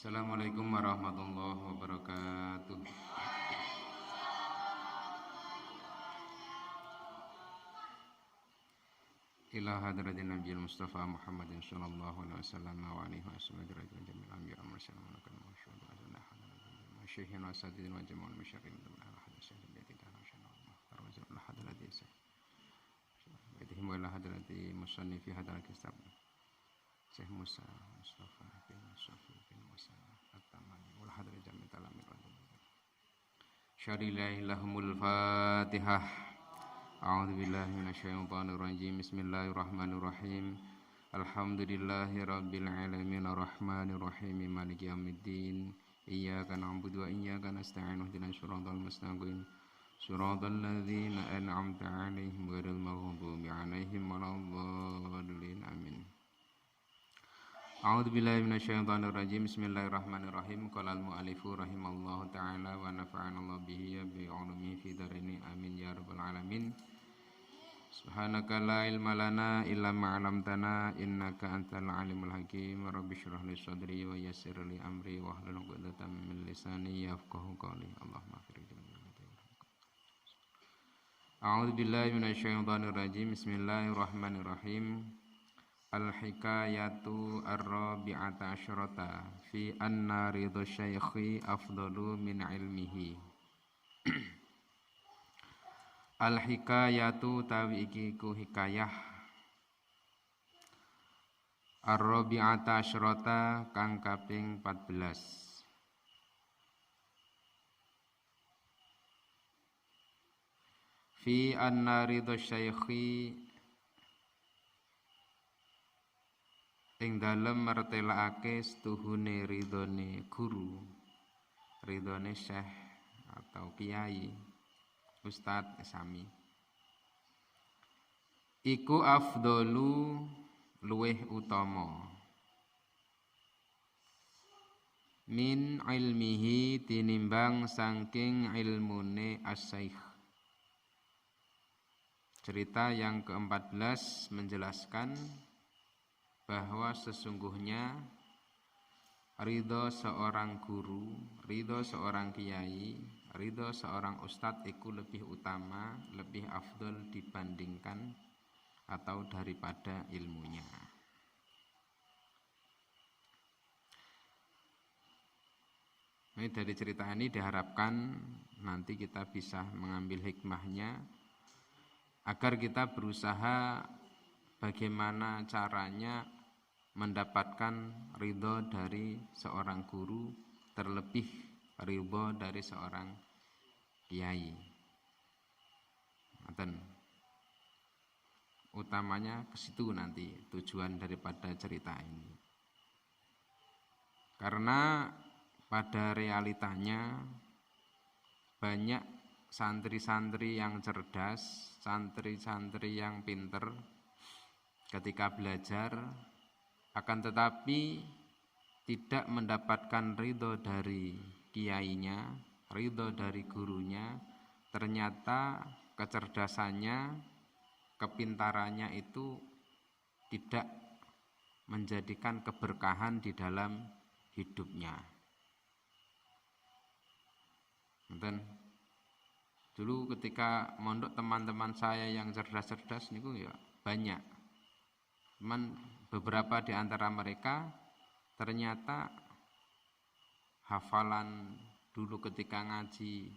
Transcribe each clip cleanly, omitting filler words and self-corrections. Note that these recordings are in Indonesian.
Assalamualaikum warahmatullahi wabarakatuh. Ila hadratin Nabi Mustafa Muhammadin sallallahu alaihi wasallam wa alihi wasallam dirajul jamil anbiya wa mursalin wa kana masyhadu wa anna hadratin masyayikhin wa asatidin wa jama'ul musyarrin min al hadis yang bi kita nasyana wa tarwazul hadrati sa. Baitihim wa ila hadrati musannifi hadal kitab. Syekh Musa Mustafa bin Sufi bin Musa at-Tamami wal hadri jamil talamil wa syarillahi lahumul fatihah. A'udzu billahi minasyaitonir rajim. Bismillahirrahmanirrahim. Alhamdulillahi rabbil alamin arrahmanir rahim maliki yaumiddin. Iyyaka na'budu wa iyyaka nasta'in ihdinas siratal mustaqim. Siratal ladzina an'amta 'alaihim ghairil maghdubi 'alaihim waladdallin. Amin. A'udzu billahi minasyaitonir rajim. Bismillahirrahmanirrahim. Qala al-mu'allifu rahimallahu ta'ala wa nafa'ana Allah bihi bi 'ulumihi fi dharaini amin ya rabbal alamin. Subhanaka la ilma lana illa ma 'allamtana innaka antal alimul hakim. Rabbi shrah li sadri wa yassir li amri wa hlul 'uqdatam min lisani yafqahu qawli. Allahumma ighfir li. A'udzu billahi minasyaitonir rajim. Bismillahirrahmanirrahim. Al-hikayatu ar-rabi'ata asyrata fi anna ridho syaikhi afdalu min ilmihi. Al-hikayatu tawi iki ku hikayah ar-rabi'ata asyrata kang kaping 14. Fi anna ridho syaikhi ing dalem mertelakake setuhune ridhone guru, ridhone syekh atau kiai, ustadz sami. Iku afdalu luweh utama. Min ilmihi tinimbang saking ilmune as-syekh. Cerita yang ke-14 menjelaskan bahwa sesungguhnya ridho seorang guru, ridho seorang kiai, ridho seorang ustadz itu lebih utama, lebih afdol dibandingkan atau daripada ilmunya. Ini dari cerita ini diharapkan nanti kita bisa mengambil hikmahnya agar kita berusaha bagaimana caranya mendapatkan ridho dari seorang guru, terlebih ridho dari seorang kiai. Dan utamanya ke situ nanti tujuan daripada cerita ini. Karena pada realitanya banyak santri-santri yang cerdas, santri-santri yang pinter ketika belajar, akan tetapi tidak mendapatkan ridho dari kiainya, ridho dari gurunya. Ternyata kecerdasannya, kepintarannya itu tidak menjadikan keberkahan di dalam hidupnya. Dan dulu ketika mondok teman-teman saya yang cerdas-cerdas niku ya banyak. Cuman beberapa di antara mereka ternyata hafalan dulu ketika ngaji,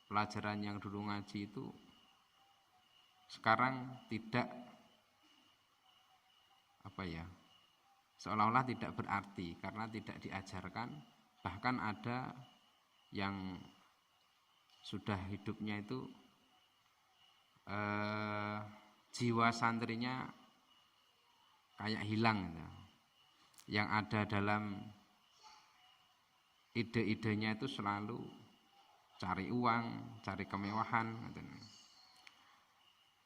pelajaran yang dulu ngaji itu sekarang tidak seolah-olah tidak berarti karena tidak diajarkan. Bahkan ada yang sudah hidupnya itu jiwa santrinya kayak hilang. Yang ada dalam ide-idenya itu selalu cari uang, cari kemewahan.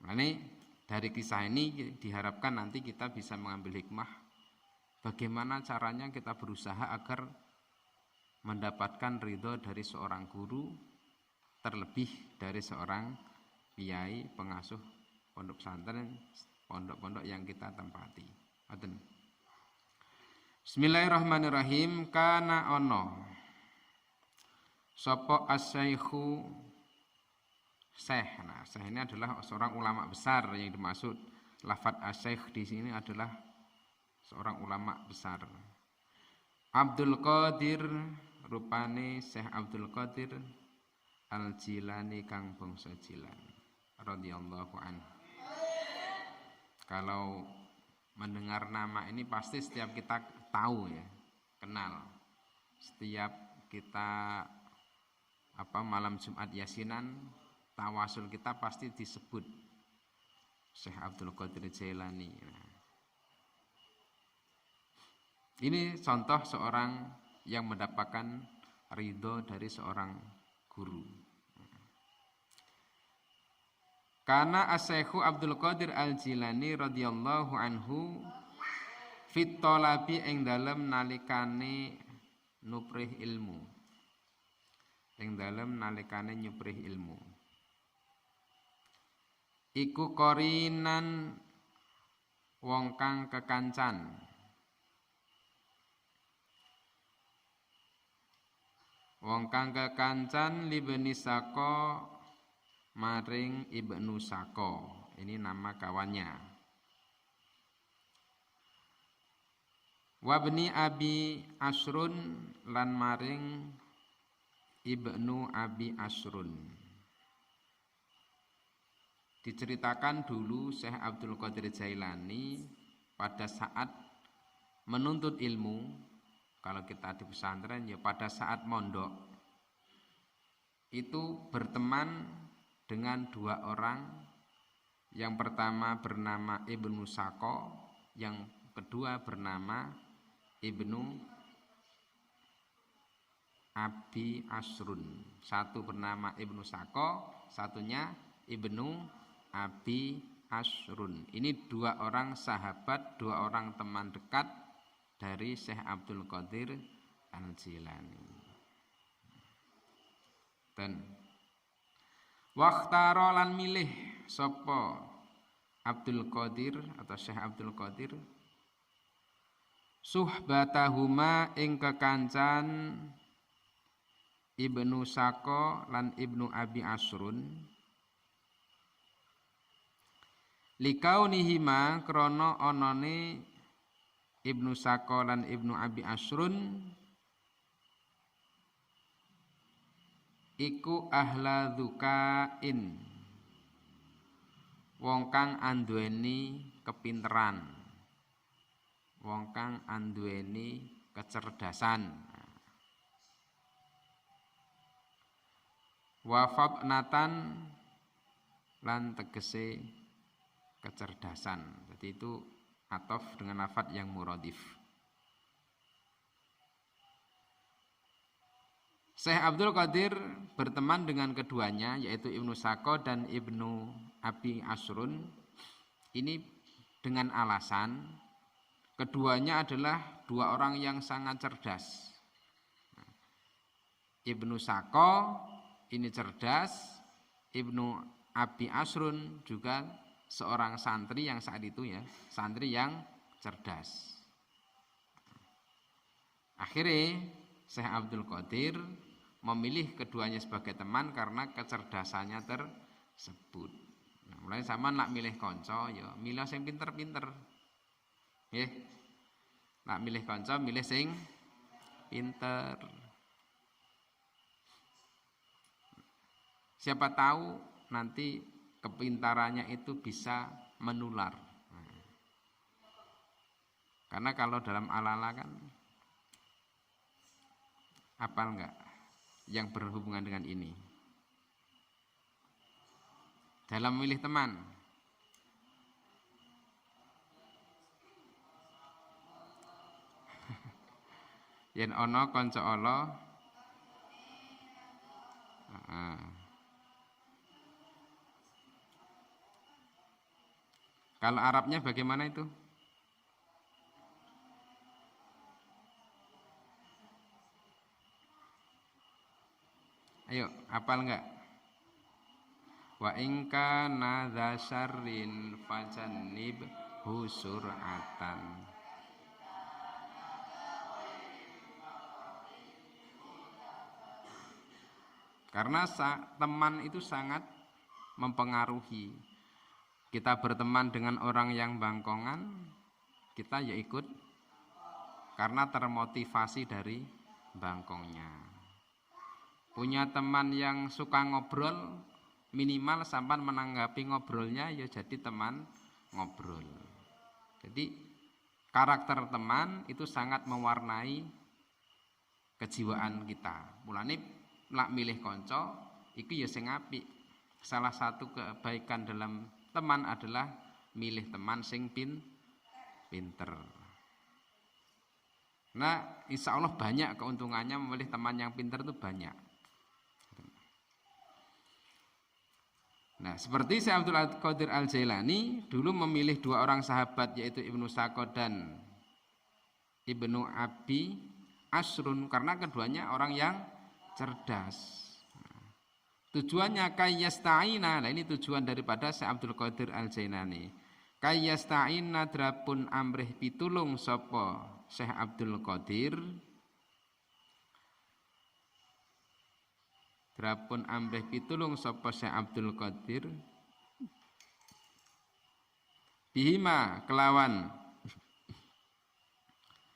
Nah, ini dari kisah ini diharapkan nanti kita bisa mengambil hikmah bagaimana caranya kita berusaha agar mendapatkan ridho dari seorang guru, terlebih dari seorang kiai, pengasuh pondok pesantren, pondok-pondok yang kita tempati. Bismillahirrahmanirrahim. Kana ono sapa asy-syaikhu syekh. Nah, syekh ini adalah seorang ulama besar yang dimaksud lafadz asy-syaikh di sini adalah seorang ulama besar. Abdul Qadir rupane Syekh Abdul Qadir Al-Jilani kang bangsa Jilan radhiyallahu anhu. Kalau mendengar nama ini pasti setiap kita tahu ya, kenal. Setiap kita malam Jumat Yasinan, tawasul kita pasti disebut Syekh Abdul Qadir Jailani. Ini contoh seorang yang mendapatkan ridho dari seorang guru. Karena Asy-Syaikhu Abdul Qadir Al-Jilani radhiyallahu anhu fit talabi ing dalem nalikane nuprih ilmu. Ing dalem nalikane nyuprih ilmu. Iku qorinan wong kang kekancan. Wong kang kekancan libni Sako maring Ibnu Sako. Ini nama kawannya. Wabni Abi Asrun lan maring Ibnu Abi Asrun. Diceritakan dulu Syekh Abdul Qadir Jailani pada saat menuntut ilmu. Kalau kita di pesantren ya pada saat mondok itu berteman dengan dua orang. Yang pertama bernama Ibnu Sako, yang kedua bernama Ibnu Abi Asrun. Satu bernama Ibnu Sako, satunya Ibnu Abi Asrun. Ini dua orang sahabat, dua orang teman dekat dari Syekh Abdul Qadir Al-Jilani. Dan wakhtaro lan milih sapa Abdul Qadir atau Syekh Abdul Qadir suhbatahuma ing kekancan Ibnu Sako lan Ibnu Abi Asrun likaunihima krana anane Ibnu Sako lan Ibnu Abi Asrun iku ahla dzukain wong kang anduweni kepinteran, wong kang anduweni kecerdasan. Wa fabnatan lan tegese kecerdasan. Jadi itu atof dengan lafadz yang muradif. Syekh Abdul Qadir berteman dengan keduanya yaitu Ibnu Sako dan Ibnu Abi Asrun ini dengan alasan keduanya adalah dua orang yang sangat cerdas. Ibnu Sako ini cerdas, Ibnu Abi Asrun juga seorang santri yang saat itu ya, santri yang cerdas. Akhirnya Syekh Abdul Qadir memilih keduanya sebagai teman karena kecerdasannya tersebut. Nah, mulai sama nak milih konco ya milih sing pinter-pinter. Nggih. Nak milih konco milih sing pinter. Siapa tahu nanti kepintarannya itu bisa menular. Karena kalau dalam ala-ala kan apal enggak yang berhubungan dengan ini dalam memilih teman. Yen ana kanca ala kalau Arabnya bagaimana itu? Ayo, hafal enggak? Wa ingka nadza syarrin fajannib husuratan. Karena teman itu sangat mempengaruhi. Kita berteman dengan orang yang bangkongan, kita ya ikut karena termotivasi dari bangkongnya. Punya teman yang suka ngobrol, minimal sampai menanggapi ngobrolnya ya jadi teman ngobrol. Jadi karakter teman itu sangat mewarnai kejiwaan kita. Mulane lak milih konco iki ya sing apik. Salah satu kebaikan dalam teman adalah milih teman sing pinter. Nah, insya Allah banyak keuntungannya memilih teman yang pinter itu banyak. Nah, seperti Syekh Abdul Qadir Al-Jailani dulu memilih dua orang sahabat, yaitu Ibnu Sako dan Ibnu Abi Asrun, karena keduanya orang yang cerdas. Tujuannya kayyasta'ina. Nah, ini tujuan daripada Syekh Abdul Qadir Al-Jailani. Kayyasta'ina drapun amrih pitulung sapa Syekh Abdul Qadir. Drapun amrih pitulung sapa Syekh Abdul Qadir bihima kelawan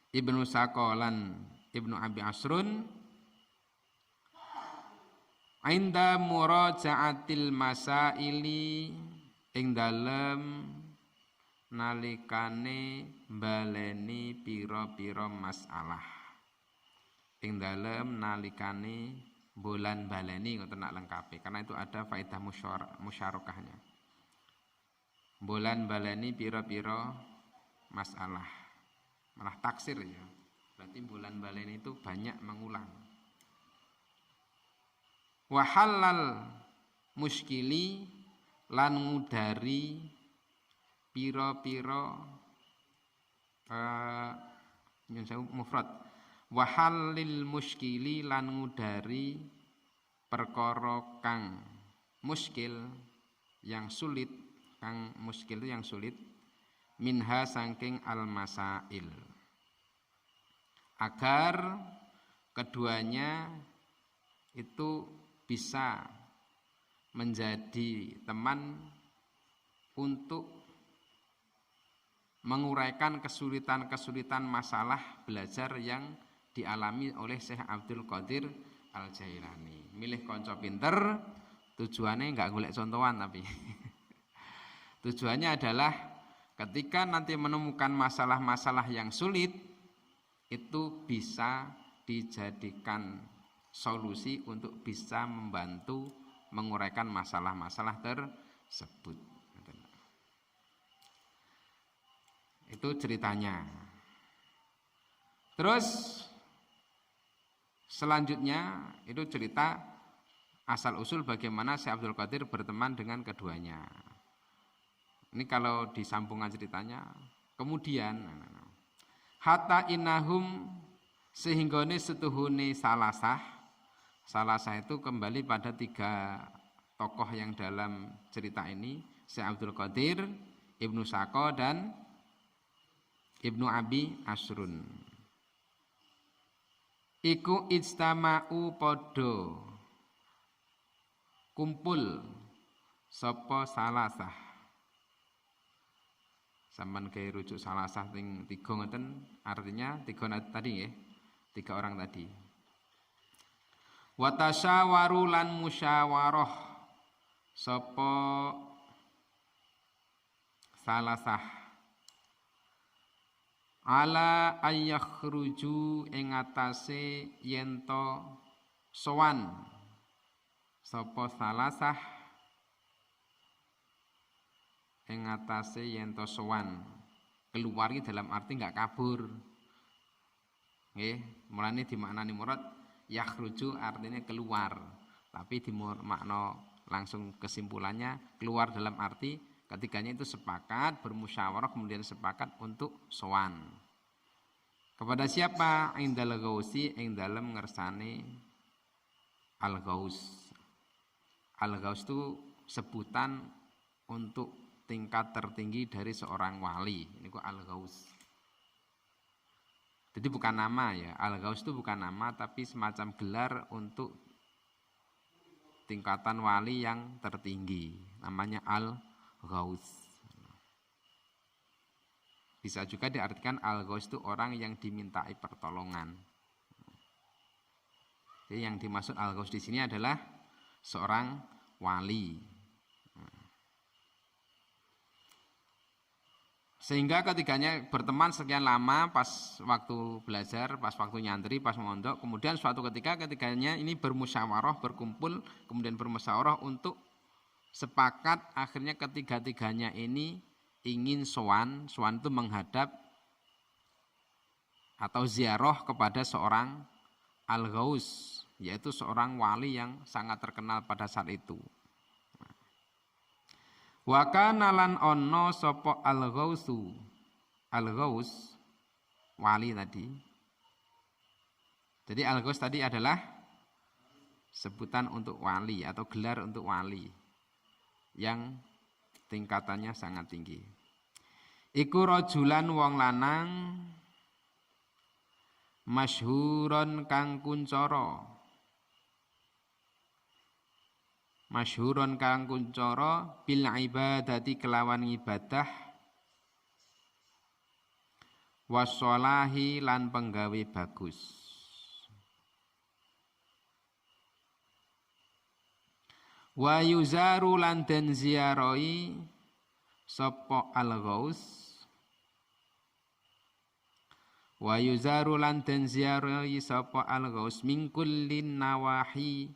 Ibnu Sako lan Ibnu Abi Asrun ainda muraja'atil masaili ing dalem nalikane baleni pira-pira masalah, ing dalem nalikane bulan baleni ngoten nak lengkapi, karena itu ada faedah musyarakahnya. Bulan baleni pira-pira masalah, malah taksir ya. Berarti bulan baleni itu banyak mengulang. Wa halal muskili lan ngudari pira-pira mufrad. Wa halil muskili lan ngudari perkara kang muskil yang sulit, kang muskil itu yang sulit, minha saking al masail, agar keduanya itu bisa menjadi teman untuk menguraikan kesulitan-kesulitan masalah belajar yang dialami oleh Syekh Abdul Qadir Al-Jailani. Milih konco pinter, tujuannya enggak golek contohan, tapi tujuannya adalah ketika nanti menemukan masalah-masalah yang sulit, itu bisa dijadikan solusi untuk bisa membantu menguraikan masalah-masalah tersebut. Itu ceritanya. Terus selanjutnya itu cerita asal usul bagaimana Syekh Abdul Qadir berteman dengan keduanya. Ini kalau disambungan ceritanya. Kemudian hatta innahum sehinggone setuhune Salasah itu kembali pada tiga tokoh yang dalam cerita ini, Syekh Abdul Qadir, Ibnu Sako dan Ibnu Abi Asrun. Iku ijtama'u podo kumpul sapa Salasah. Sampeyan gawe rujuk Salasah ting 3 ngoten, artinya 3 tadi nggih. 3 orang tadi. Wa tasyawaru lan musyawarah sapa Salasah ala ayyakhruju ing atase yen to sowan sapa Salasah ing atase yen to sowan, keluar dalam arti enggak kabur. Nggih, mulane dimaknani murad yakhruju artinya keluar, tapi di makna langsung kesimpulannya keluar dalam arti ketiganya itu sepakat bermusyawarah kemudian sepakat untuk sowan. Kepada siapa? Indal gausi ing dalem ngersane al-gaus. Al-gaus itu sebutan untuk tingkat tertinggi dari seorang wali. Ini kok al-gaus. Jadi bukan nama ya, Al-Gaus itu bukan nama tapi semacam gelar untuk tingkatan wali yang tertinggi, namanya Al-Ghaus. Bisa juga diartikan Al-Ghaus itu orang yang dimintai pertolongan. Jadi yang dimaksud Al-Ghaus di sini adalah seorang wali. Sehingga ketiganya berteman sekian lama, pas waktu belajar, pas waktu nyantri, pas mondok, kemudian suatu ketiganya ini bermusyawarah, berkumpul, kemudian bermusyawarah untuk sepakat akhirnya ketiga-tiganya ini ingin sowan itu menghadap atau ziarah kepada seorang Al-Ghaus, yaitu seorang wali yang sangat terkenal pada saat itu. Wa kana lan ono sapa Al-Ghausu, Al-Ghaus wali tadi. Jadi Al-Ghaus tadi adalah sebutan untuk wali atau gelar untuk wali yang tingkatannya sangat tinggi. Iku rajulan wong lanang masyhuron kang kuncara, masyhuron kang kuncara bil ibadati kelawan ibadah, wassalahi lan penggawe bagus. Wa yuzaru lan den ziarahi sapa Al-Ghaus, wa yuzaru lan den ziarahi sapa Al-Ghaus min kullin nawahi,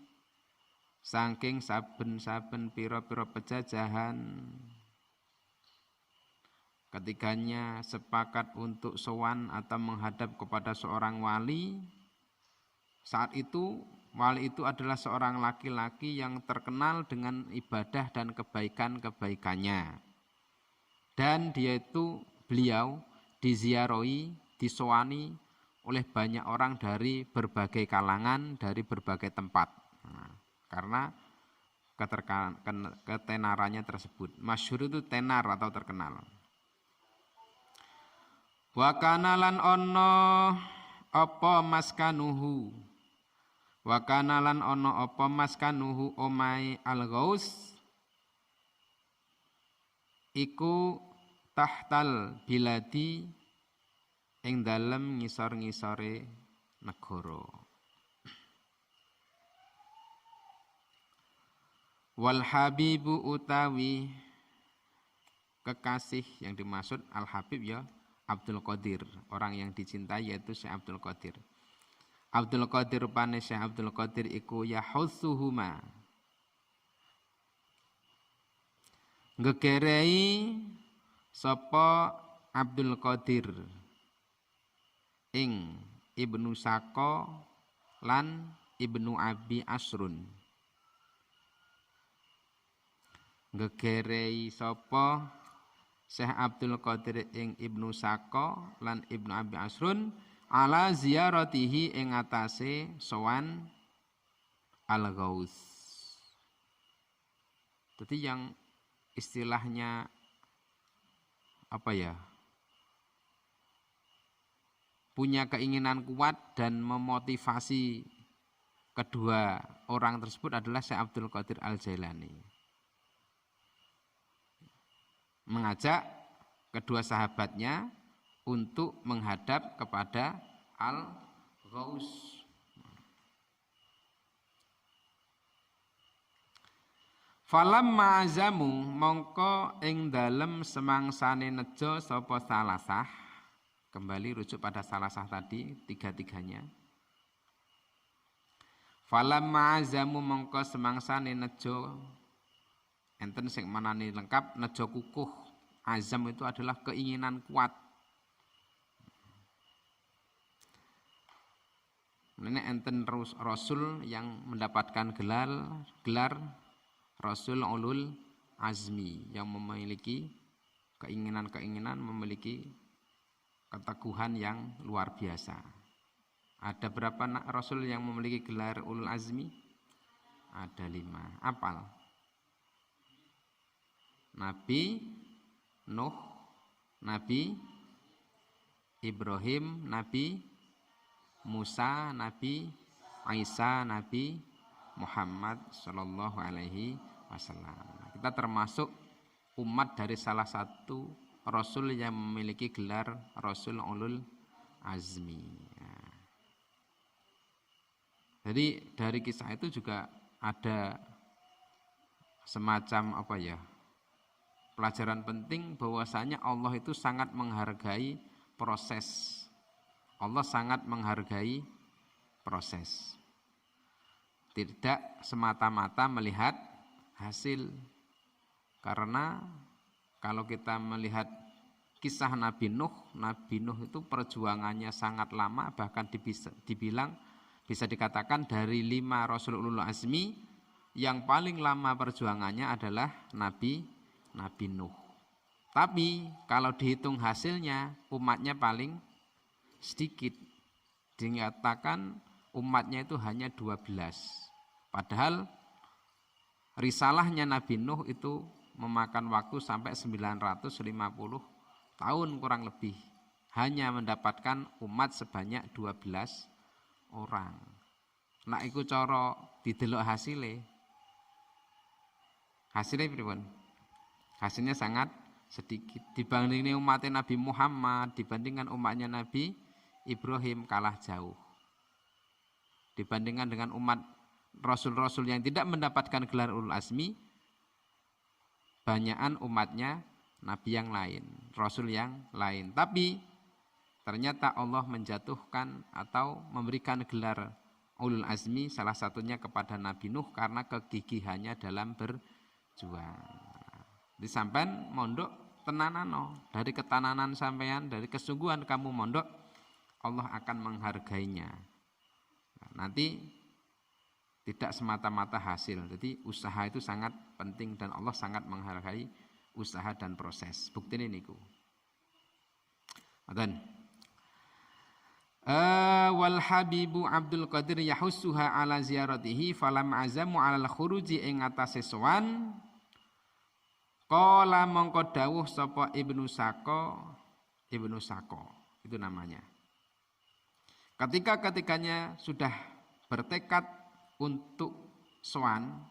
saking saben-saben pira-pira pejajahan. Ketiganya sepakat untuk sowan atau menghadap kepada seorang wali. Saat itu wali itu adalah seorang laki-laki yang terkenal dengan ibadah dan kebaikan-kebaikannya. Dan beliau diziarahi, disowani oleh banyak orang dari berbagai kalangan, dari berbagai tempat. Karena ketenarannya tersebut. Masyhur itu tenar atau terkenal. Wa kana lan ono apa maskanuhu, wa kana lan ono apa maskanuhu omai Al-Ghaus iku tahtal biladi ing dalem ngisor-ngisore negara. Wal habibu utawi kekasih yang dimaksud Al-Habib ya Abdul Qadir, orang yang dicintai yaitu Syekh Abdul Qadir. Abdul Qadir rupane Syekh Abdul Qadir iku yahussuhuma, ngegerei sapa Abdul Qadir ing Ibnu Sako lan Ibnu Abi Asrun. Ngegerei sapa Syekh Abdul Qadir ing Ibnu Sako lan Ibnu Abi Asrun ala ziyaratihi ing atase sowan Al-Ghaus. Jadi yang istilahnya apa ya, punya keinginan kuat dan memotivasi kedua orang tersebut adalah Syekh Abdul Qadir Al-Jailani. Mengajak kedua sahabatnya untuk menghadap kepada Al-Ghaus. Falamma azamu mongko ing dalem semangsane nejo sapa Salasah, kembali rujuk pada Salasah tadi tiga-tiganya. Falamma azamu mongko semangsane nejo, enten sing manani lengkap nejo kukuh. Azam itu adalah keinginan kuat. Ini enten Rasul yang mendapatkan gelar Rasul Ulul Azmi, yang memiliki keinginan-keinginan, memiliki keteguhan yang luar biasa. Ada berapa Rasul yang memiliki gelar Ulul Azmi? Ada 5. Apal? Nabi Nuh, Nabi Ibrahim, Nabi Musa, Nabi Isa, Nabi Muhammad sallallahu alaihi wasallam. Kita termasuk umat dari salah satu rasul yang memiliki gelar Rasul Ulul Azmi. Nah, jadi dari kisah itu juga ada semacam pelajaran penting bahwasanya Allah itu sangat menghargai proses. Allah sangat menghargai proses. Tidak semata-mata melihat hasil. Karena kalau kita melihat kisah Nabi Nuh itu perjuangannya sangat lama, bahkan bisa dikatakan dari 5 Rasul Ulul Azmi yang paling lama perjuangannya adalah Nabi Nuh. Tapi kalau dihitung hasilnya umatnya paling sedikit. Dinyatakan umatnya itu hanya 12. Padahal risalahnya Nabi Nuh itu memakan waktu sampai 950 tahun kurang lebih. Hanya mendapatkan umat sebanyak 12 orang. Nah iku cara didelok hasilnya pripun? Hasilnya sangat sedikit dibandingkan umatnya Nabi Muhammad, dibandingkan umatnya Nabi Ibrahim kalah jauh. Dibandingkan dengan umat rasul-rasul yang tidak mendapatkan gelar Ulul Azmi, banyakan umatnya nabi yang lain, rasul yang lain. Tapi ternyata Allah menjatuhkan atau memberikan gelar Ulul Azmi salah satunya kepada Nabi Nuh karena kegigihannya dalam berjuang. Di sampean mondok tenanano, dari ketananan sampean, dari kesungguhan kamu mondok, Allah akan menghargainya. Nah, nanti tidak semata-mata hasil. Jadi usaha itu sangat penting dan Allah sangat menghargai usaha dan proses. Bukti ini niku. Adan. Wal habibu Abdul Qadir yahussuha ala ziyaratihi falam azamu ala khuruji ing atase sowan. Qala mongko dawuh sapa Ibnu Sako itu namanya. Ketikanya sudah bertekad untuk sowan,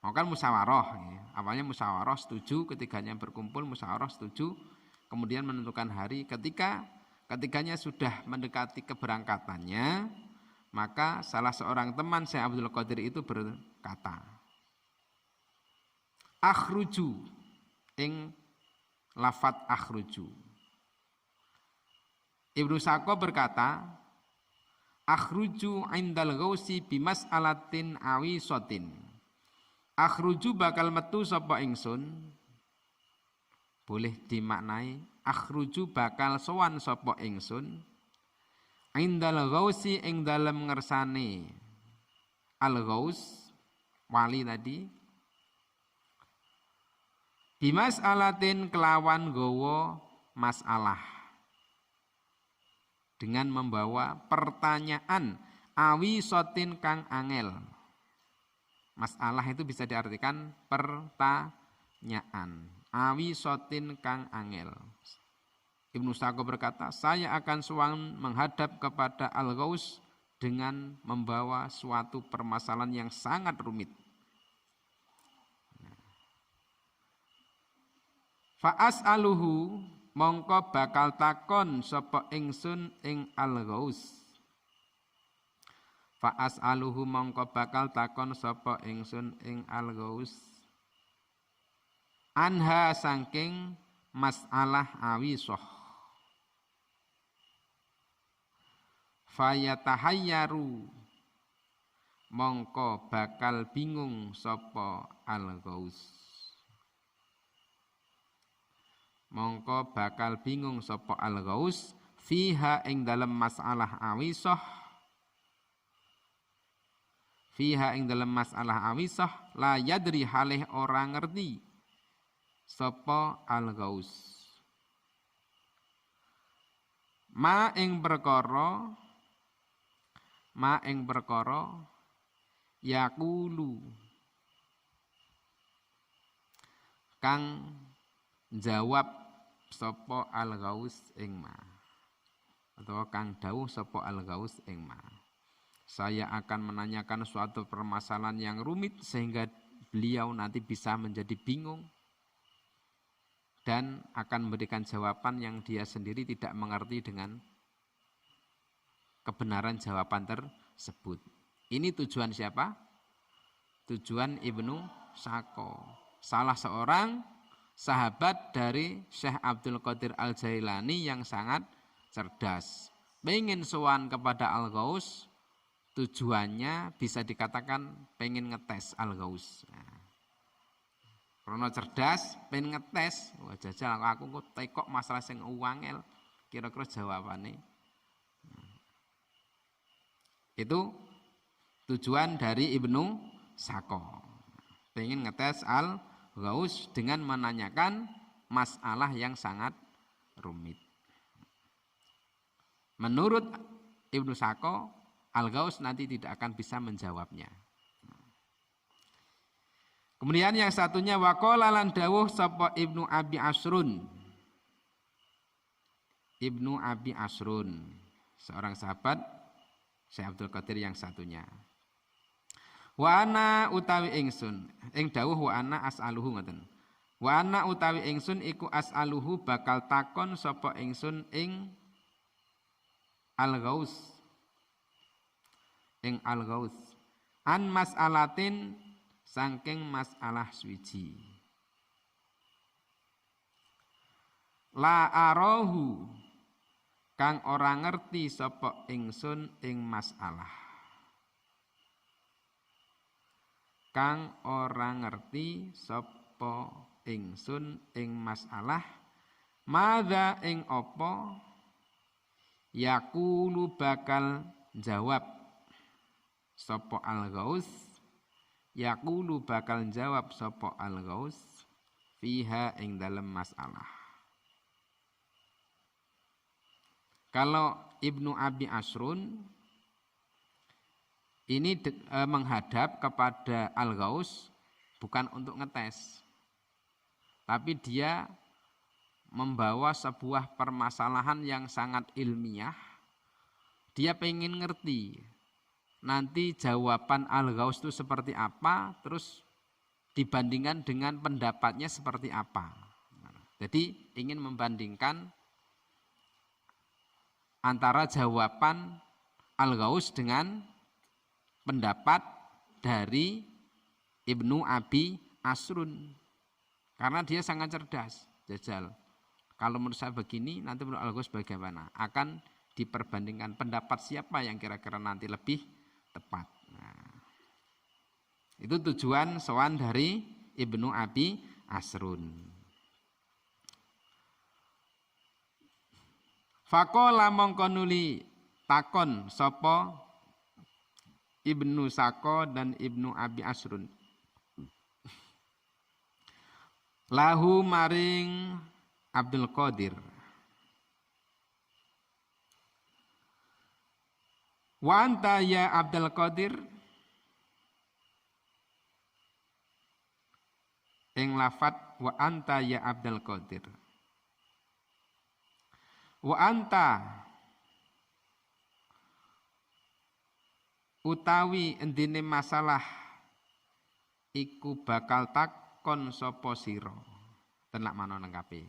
mau kan musyawarah ya. Awalnya musyawarah setuju, ketiganya berkumpul musyawarah setuju, kemudian menentukan hari. Ketiganya sudah mendekati keberangkatannya, maka salah seorang teman Syekh Abdul Qadir itu berkata, akhruju ing lafat akhruju. Ibnu Sako berkata, akhruju indal ghausi bimas'alatin awisotin. Akhruju bakal metu sapa ingsun. Boleh dimaknai akhruju bakal sowan sapa ingsun. Indal ghausi ing dalem ngersane al ghaus wali tadi. Bimas'alatin kelawan gawa masalah. Dengan membawa pertanyaan awisotin kang angel. Masalah itu bisa diartikan pertanyaan. Awisotin kang angel. Ibnu Sako berkata, saya akan suang menghadap kepada Al-Ghaus dengan membawa suatu permasalahan yang sangat rumit. Fa'as'aluhu mongko bakal takon sapa ingsun ing Al-Ghaus. Fa'as'aluhu mongko bakal takon sapa ingsun ing Al-Ghaus. Anha saking masalah awisoh. Fayatahayyaru mongko bakal bingung sapa Al-Ghaus. Mongko bakal bingung sapa Al-Ghaus fiha ing dalem masalah awisoh. Fiha ing dalem masalah awisoh la yadri halih ora ngerti sapa Al-Ghaus. Ma ing perkara yaqulu kang jawab sapa Al-Ghaus ing ma, atau kang dawuh sapa Al-Ghaus ing ma. saya akan menanyakan suatu permasalahan yang rumit sehingga beliau nanti bisa menjadi bingung dan akan memberikan jawaban yang dia sendiri tidak mengerti dengan kebenaran jawaban tersebut. Ini tujuan siapa? Tujuan Ibnu Sako, salah seorang sahabat dari Syekh Abdul Qadir Al-Jailani yang sangat cerdas. Pengen sowan kepada Al-Ghaus, tujuannya bisa dikatakan pengen ngetes Al-Ghaus. Nah, karena cerdas, pengen ngetes, wah jajal aku kok tekok masalah sing uangel, kira-kira jawabannya. Itu tujuan dari Ibnu Sako. Pengen ngetes Al-Ghaus dengan menanyakan masalah yang sangat rumit. Menurut Ibnu Sako, Al-Ghaus nanti tidak akan bisa menjawabnya. Kemudian yang satunya waqala lan dawuh sapa Ibnu Abi Asrun. Ibnu Abi Asrun, seorang sahabat Syekh Abdul Qadir yang satunya. Wa ana utawi ingsun, ing dawuh wa ana as'aluhu ngoten. Wa ana utawi ingsun iku as'aluhu bakal takon sapa ingsun ing Al-Ghaus. Ing Al-Ghaus. An mas'alatin saking masalah swiji. La arahu kang ora ngerti sapa ingsun ing masalah. Kang ora ngerti sapa ingsun ing masalah. Madza ing apa yaqulu bakal jawab sapa Al-Ghaus. Yaqulu bakal jawab sapa Al-Ghaus fiha ing dalam masalah. Kalau Ibnu Abi Asrun ini menghadap kepada Al-Ghaus bukan untuk ngetes, tapi dia membawa sebuah permasalahan yang sangat ilmiah. Dia pengen ngerti nanti jawaban Al-Ghaus itu seperti apa, terus dibandingkan dengan pendapatnya seperti apa. Jadi ingin membandingkan antara jawaban Al-Ghaus dengan pendapat dari Ibnu Abi Asrun. Karena dia sangat cerdas, jajal. Kalau menurut saya begini, nanti menurut Al-Ghaus bagaimana? Akan diperbandingkan pendapat siapa yang kira-kira nanti lebih tepat. Nah, itu tujuan sowan dari Ibnu Abi Asrun. Faqala mongko nuli takon sapa Ibnu Sako dan Ibnu Abi Asrun. Lahu maring Abdul Qadir. Wa anta ya Abdul Qadir. Ing lafat wa anta ya Abdul Qadir. Wa anta utawi endine masalah iku bakal takon sapa sira. Ten lak mano lengkape.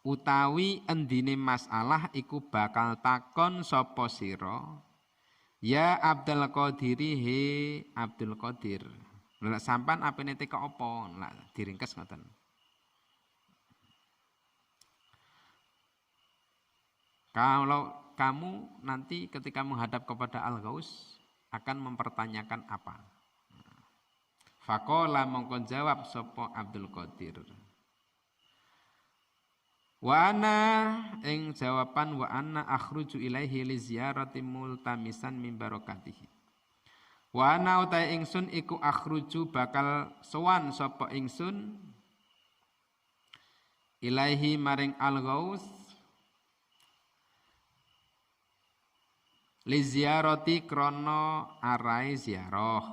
Utawi endine masalah iku bakal takon sapa sira. Ya Abdul Qadiri he Abdul Qadir. Lha sampan apene teka apa? Lak diringkes ngoten. Kalau kamu nanti ketika menghadap kepada Al-Ghaus akan mempertanyakan apa? Faqala mongko jawab sapa Abdul Qadir. Wa ana ing jawaban wa ana akhruju ilaihi li ziyarati multamisan min barakatihi. Wa ana utai ingsun iku akhruju bakal sowan sapa ingsun ilaihi maring Al-Ghaus li ziyarati krana arai ziarah.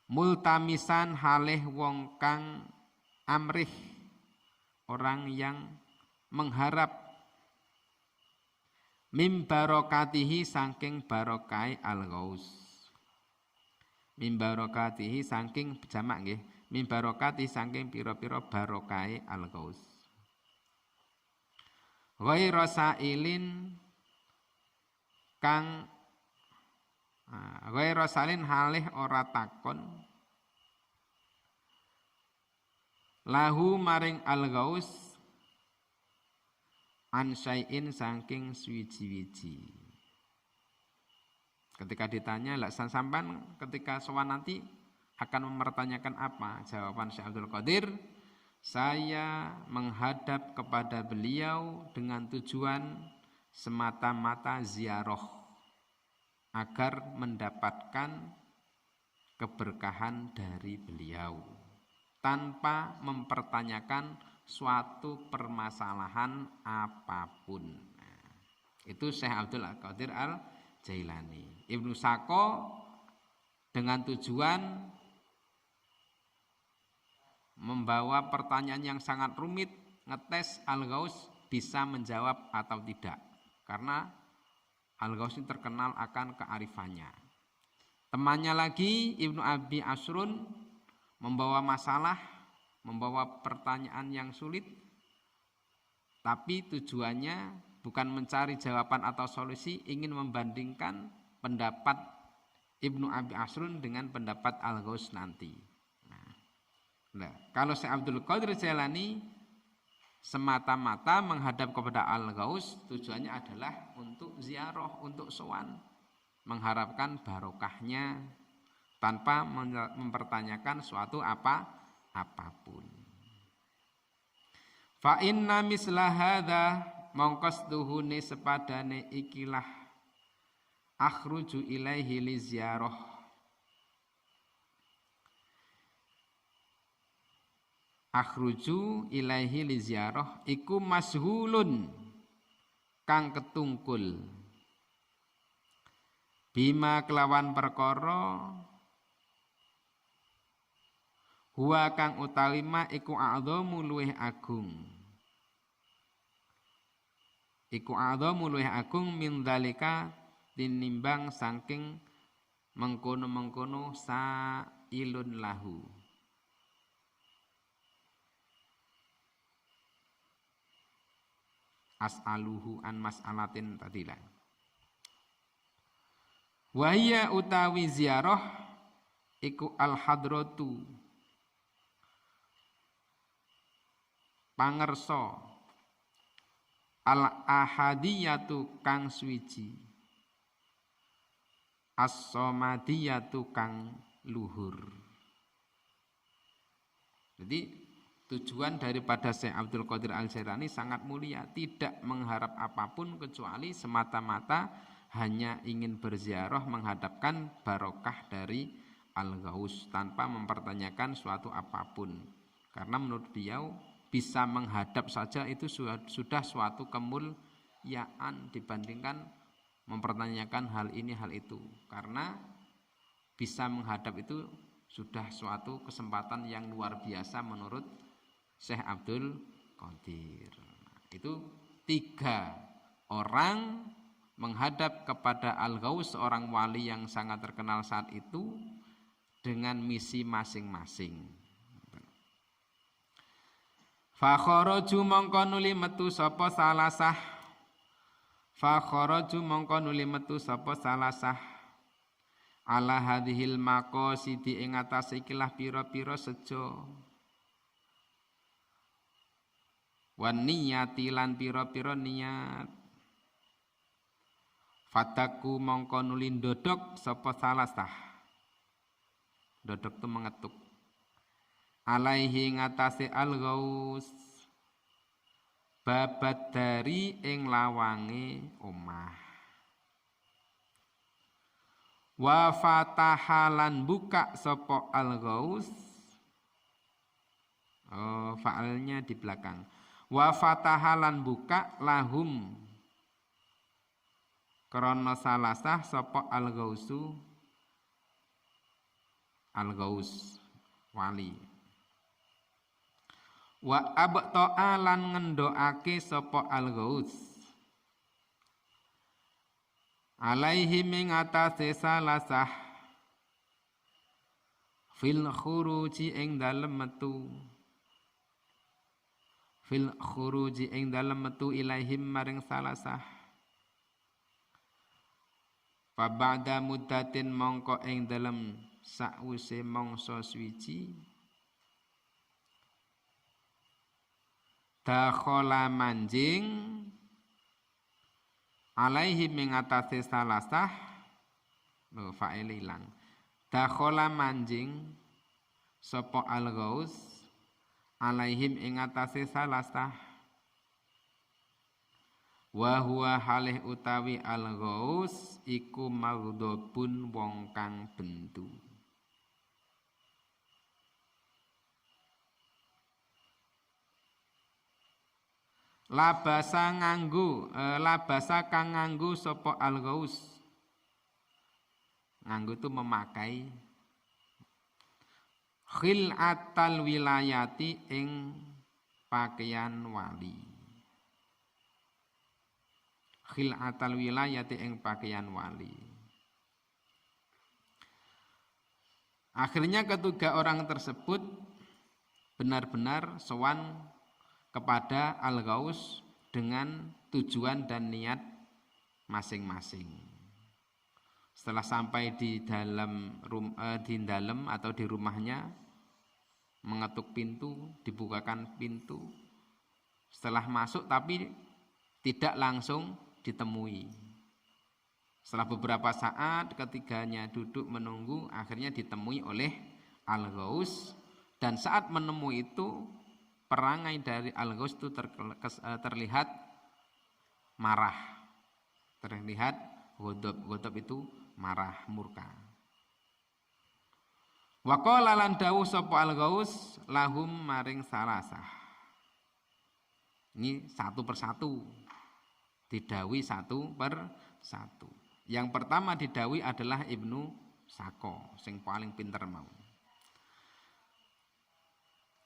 Multamisan halih wong kang amrih, orang yang mengharap Mim barokatihi saking barokai al-ghaus. Mim barokatihi saking jamak nggih. Mim barokati saking pira-pira barokai al-ghaus. Ghairu sailin kang ghairu salin halih ora takon lahu maring al-ghaus an syai'in saking suwiji-wiji. Ketika ditanya, lah sampean ketika sowan nanti akan mempertanyakan apa? Jawaban Syekh Abdul Qadir, saya menghadap kepada beliau dengan tujuan semata-mata ziarah agar mendapatkan keberkahan dari beliau tanpa mempertanyakan suatu permasalahan apapun. Nah, itu Syekh Abdul Qadir Al-Jailani. Ibnu Sako dengan tujuan membawa pertanyaan yang sangat rumit, ngetes Al-Ghaus bisa menjawab atau tidak. Karena Al-Ghaus ini terkenal akan kearifannya. Temannya lagi Ibnu Abi Asrun membawa masalah, membawa pertanyaan yang sulit, tapi tujuannya bukan mencari jawaban atau solusi, ingin membandingkan pendapat Ibnu Abi Asrun dengan pendapat Al-Ghaus nanti. Nah, kalau Syekh Abdul Qadir Jailani semata-mata menghadap kepada Al-Ghaus, tujuannya adalah untuk ziarah, untuk sowan, mengharapkan barokahnya tanpa mempertanyakan suatu apapun. Fa inna misla hadza mongkosduhune sepadane ikilah akhruju ilaihi li ziarah. Akhruju ilaihi li ziarah iku mashhulun kang ketungkul bima kelawan perkara huwa kang utalima iku a'dhamu luweh agung. Iku a'dhamu luweh agung min dzalika tinimbang saking mengkono-mengkono sa'ilun lahu. As'aluhu an mas'alatin tadilah. Wa hiya utawi ziarah iku al-hadratu pangersa al-ahadiyatu kang suwiji as-samadiyatu kang luhur. Jadi tujuan daripada Syekh Abdul Qadir Al-Jailani sangat mulia, tidak mengharap apapun kecuali semata-mata hanya ingin berziarah menghadapkan barokah dari Al-Ghaus tanpa mempertanyakan suatu apapun. Karena menurut beliau bisa menghadap saja itu sudah suatu kemuliaan dibandingkan mempertanyakan hal ini hal itu. Karena bisa menghadap itu sudah suatu kesempatan yang luar biasa menurut Syekh Abdul Qadir. Itu 3 orang menghadap kepada Al-Ghaus, seorang wali yang sangat terkenal saat itu, dengan misi masing-masing. Fa kharaju mongko nuli metu sapa salasah. Fa kharaju mongko nuli metu sapa salasah. Ala hadhil maqasidi ing atase ikilah pira-pira sejo. Wan niyati lan pira-pira niat. Fataku mongko nuli ndodok sapa salasah. Ndodok tu mengetuk. Alaihi ngatasi Al-Ghaus babat dari ing lawange omah. Wa fatahalan buka sapa Al-Ghaus. Fa'alnya di belakang. Wa fatahalan buka lahum krana salasah sapa Al-Ghausu Al-Ghaus wali. Wa abta'a lan ngendhokake sapa Al-Ghaus alaihi ing atase salasah fil khuruji ing dalem metu ilaihim maring salasah fa ba'da muddatin mongko ing dalem sakwise mangsa suwiji dakhala manjing alaihi ing atase salasah fa'il ilang dakhala manjing sapa al-ghaus alaihim ing atase salasah wa huwa halih utawi al-ghaus iku maghdhabun wong kang bendu labasa kang nganggo sapa al-ghaus nganggo itu memakai khil'atal wilayati ing pakaian wali. Khil'atal wilayati ing pakaian wali. Akhirnya ketiga orang tersebut benar-benar sowan kepada Al-Ghaus dengan tujuan dan niat masing-masing. Setelah sampai di dalam atau di rumahnya, mengetuk pintu, dibukakan pintu. Setelah masuk tapi tidak langsung ditemui. Setelah beberapa saat ketiganya duduk menunggu, akhirnya ditemui oleh Al-Ghaus, dan saat menemui itu perangai dari Al-Ghaus itu terlihat marah. Terlihat ghadab itu marah, murka. Wa qala lan dawuh sapa Al-Ghaus lahum maring salasah. Ini satu persatu. Didhawuhi satu persatu. Yang pertama didhawuhi adalah Ibnu Sako, sing paling pinter mau.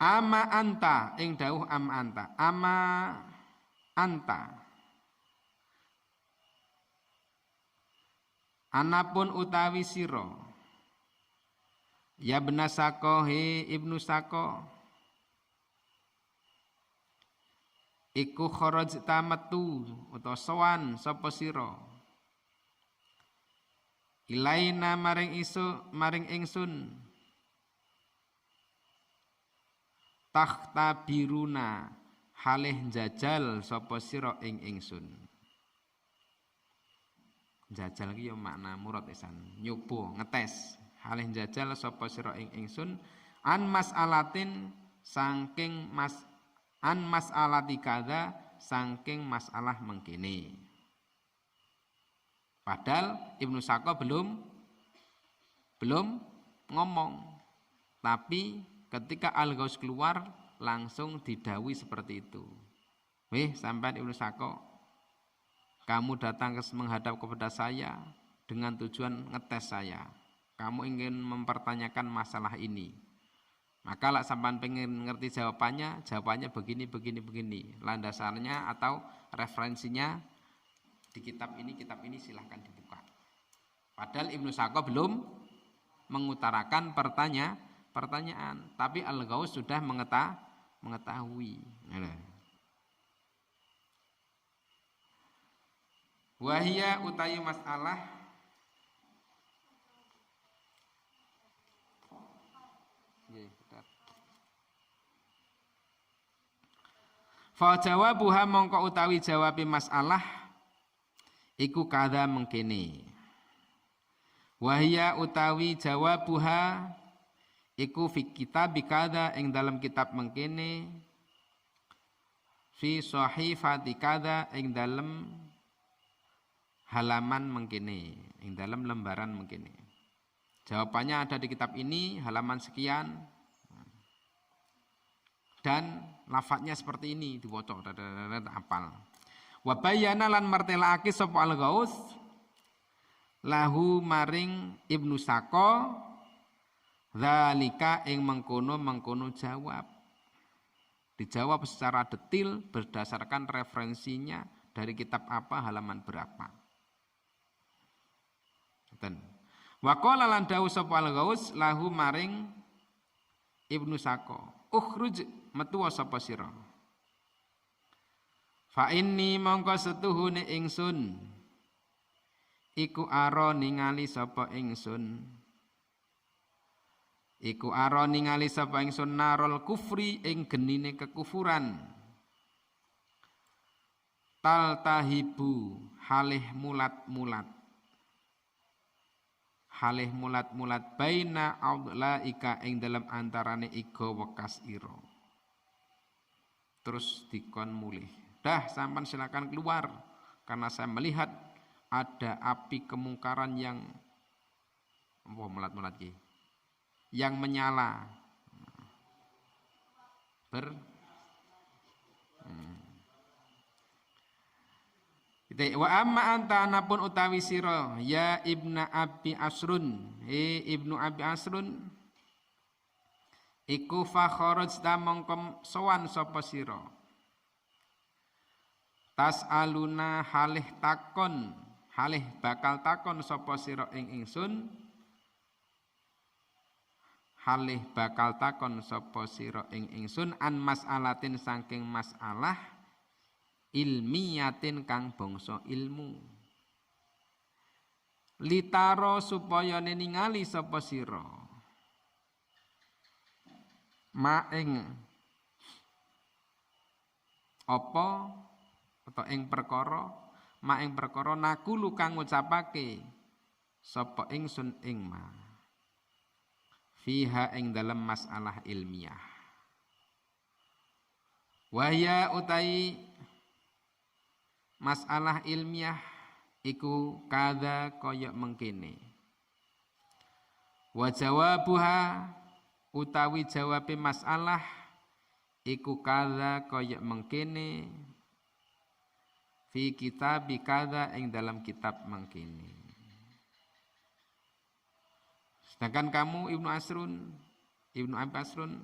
Ama anta ing dawuh ama anta anapun utawi sira ya bena Sako he Ibnu Sako iku kharajta metu utawa sowan sapa sira ilaina maring ingsun takhta biruna halih njajal sapa sira ing ingsun. Njajal iki ya makna murad isan, nyoba ngetes. Halih njajal sapa sira ing ingsun an mas'alatin saking mas'alati kadza saking masalah mengkene. Padahal Ibnu Sako belum ngomong. Tapi ketika Al-Ghaus keluar langsung didhawuhi seperti itu. Weh sampean Ibnu Sako, kamu datang menghadap kepada saya dengan tujuan ngetes saya. Kamu ingin mempertanyakan masalah ini. Maka lah sampean pengen ngerti jawabannya begini. Landasannya atau referensinya di kitab ini silahkan dibuka. Padahal Ibnu Sako belum mengutarakan pertanyaan, tapi Al-Ghaus sudah mengetahui. Wahia utayu masalah fa jawabuha mongko utawi jawabi masalah iku kadha mengkene. Wahia utawi jawabuha iku fi kitab kadha ing dalam kitab mengkene fi sahifati kadha ing dalam halaman mengkene, ing dalam lembaran mengkene. Jawabannya ada di kitab ini, halaman sekian. Dan lafadznya seperti ini, diwaca hafal. Wa bayyana lan martelake sapa Al-Ghaus lahu maring Ibnu Sako zalika ing mengkono jawab. Dijawab secara detil berdasarkan referensinya dari kitab apa, halaman berapa. Ten. Wa qala lan dawuh sapa Al-Ghaus lahu maring Ibnu Sako, ukhruj metu sapa sira. Fa inni mongko setuhune ingsun iku aro ningali sapa ingsun. Iku aro ningali sapa ingsun narol kufri ing genine kekufuran. Tal tahibu halih mulat-mulat. Halih mulat-mulat baina audlaika ing dalam antarane iga wekas ira. Terus dikon mulih. Dah sampan silakan keluar karena saya melihat ada api kemungkaran yang mulat-mulat ki. Yang menyala. Wa amma anta anapun utawi sira ya ibna Abi Asrun ibnu Abi Asrun iku fa kharajta mongkom sowan sapa sira tas aluna halih takon halih bakal takon sapa sira ing ingsun halih bakal takon sapa sira ing ingsun an mas'alatin saking masalah ilmiyatin kang bangsa ilmu litaro supaya ningali sapa sira maing apa atau ing perkara maing perkara nakulu kang ngucapake sapa ingsun ing ma fiha ing dalam masalah ilmiah wahya utai masalah ilmiah iku kada kaya mengkene. Wa jawabuha utawi jawabe masalah iku kada kaya mengkene fi kitab kada ing dalam kitab mengkene. Sedangkan kamu Ibnu Abi Asrun,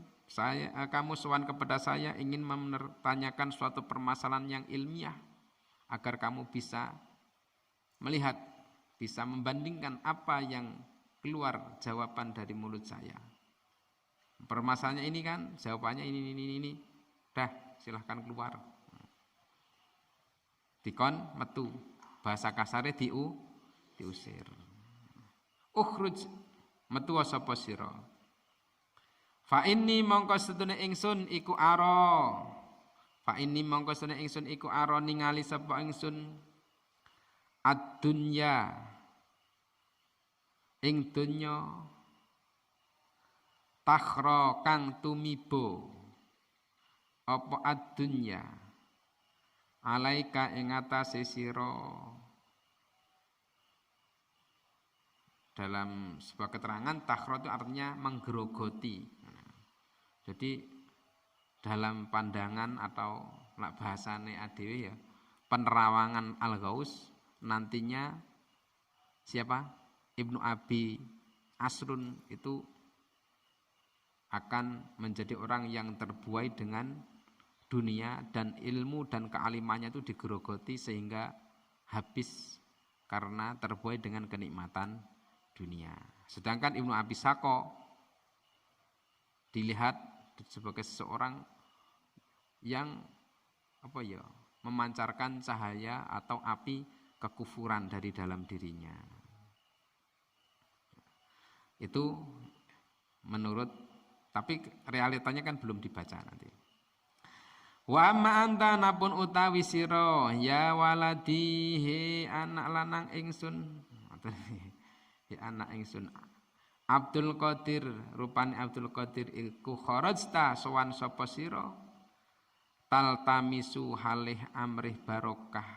kamu sowan kepada saya ingin mempertanyakan suatu permasalahan yang ilmiah. Agar kamu bisa melihat, bisa membandingkan apa yang keluar jawaban dari mulut saya. Permasalahannya ini kan, jawabannya ini. Dah, silahkan keluar. Dikon metu, bahasa kasare diusir. Ukhruj metu sapa sira. Fa inni mongko sedune ingsun iku aro. Fa inni mongko sedune ingsun iku aro ningali sapa ingsun ad-dunya ing donya takhra kang tumibo apa ad-dunya alaika ing atase sira. Dalam sebuah keterangan takhra itu artinya menggerogoti. Jadi dalam pandangan atau lak bahasane adewe ya penerawangan Al-Ghaus nantinya siapa Ibnu Abi Asrun itu akan menjadi orang yang terbuai dengan dunia dan ilmu dan kealimannya itu digerogoti sehingga habis karena terbuai dengan kenikmatan dunia. Sedangkan Ibnu Abi Sako dilihat sebagai seseorang yang memancarkan cahaya atau api kekufuran dari dalam dirinya. Itu menurut, tapi realitanya kan belum dibaca nanti. Wa amma anta napun utawi sira ya waladi he anak lanang ingsun he anak ingsun Abdul Qadir rupane Abdul Qadir iku kharajta sowan sapa sira taltamisu halih amrih barokah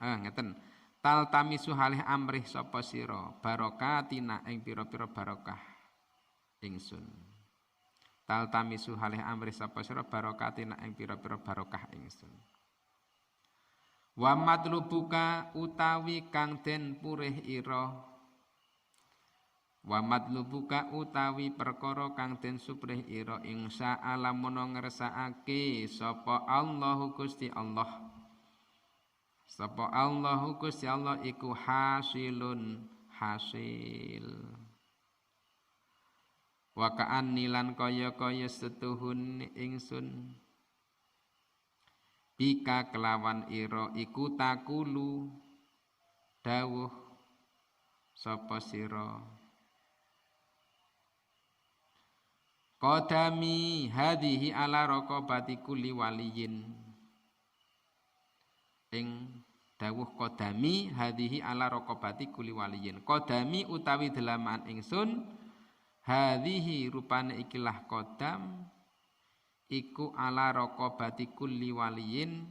ngeten taltamisu halih amrih sapa sira barokatina ing pira-pira barokah ingsun taltamisu halih amrih sapa sira barokatina ing pira-pira barokah ingsun wa matlubuka utawi kang den purih ira wa matlubuka utawi perkara kang den suprih ira insya Allah mono ngersakake sapa Allahu Gusti Allah sapa Allahu Gusti Allah iku hasilun hasil. Wa ka'anni lan kaya-kaya setuhun ingsun bika kelawan ira iku takulu dawuh sapa sira qadami hadhihi ala raqabati kulli waliyin ing dawuh qadami hadhihi ala raqabati kulli waliyin qadami utawi delaman ingsun hadhihi rupane ikilah qadam iku ala raqabati kulli waliyin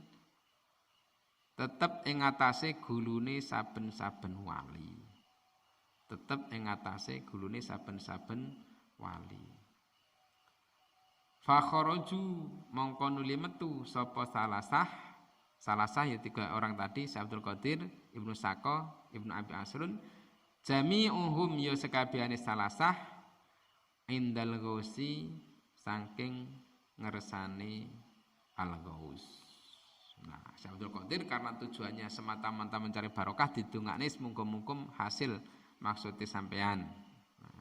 tetep ing atase gulune saben-saben wali. Tetep ing atase gulune saben-saben wali. Fa kharaju mongko nuli metu sapa salasah ya tiga orang tadi Syekh Abdul Qadir, Ibnu Saqo, Ibnu Abi Asrun jami'uhum ya sekabehane salasah indal ghausi saking ngersane al-ghaus. Nah, Syekh Abdul Qadir karena tujuannya semata-mata mencari barokah didongakne mungkum-mungkum hasil maksudnya sampean. Nah,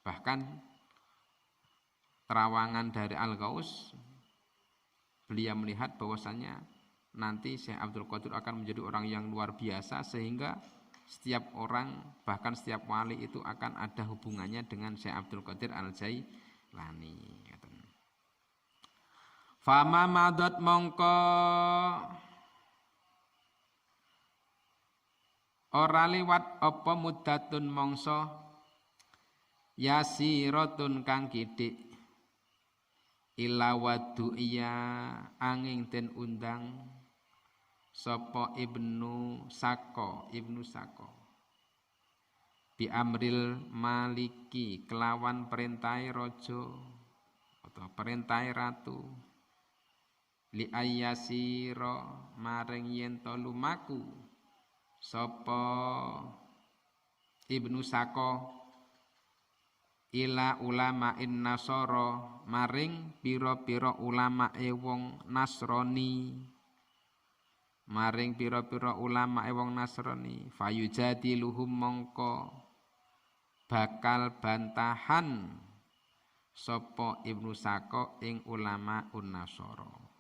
bahkan terawangan dari al-ghaus beliau melihat bahwasannya nanti Syekh Abdul Qadir akan menjadi orang yang luar biasa sehingga setiap orang bahkan setiap wali itu akan ada hubungannya dengan Syekh Abdul Qadir Al-Jailani. Fama madot mongko ora liwat apa muddatun mongso yasiratun kang kidik ila wadu iya angin den undang sapa Ibnu Saqo bi amril maliki kelawan perintahe raja atau perintahe ratu li ayyasira maring yen to lumaku sapa Ibnu Saqo ila ulama'in nasara maring pira-pira ulamae wong Nasrani fayujadiluhum mongko bakal bantahan sapa Ibnu Saqo ing ulama'un Nasara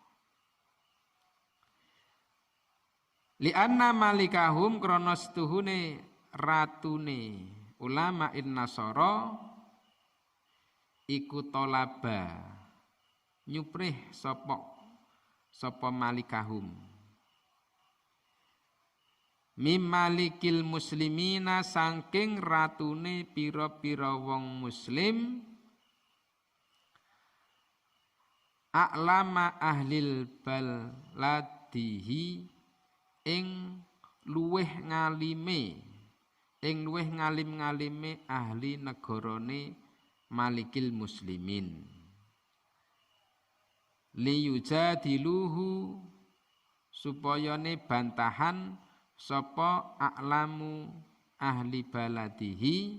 li'anna malikahum krana setuhune ratune ulama in nasara iku tolaba nyuprih sapa malikahum mimmalikil muslimina saking ratune pira-pira wong muslim a'lama ahlil baladihi ing luweh ngalim-ngalime ahli negarane malikil muslimin liyujadiluhu supayane bantahan sapa a'lamu ahli baladihi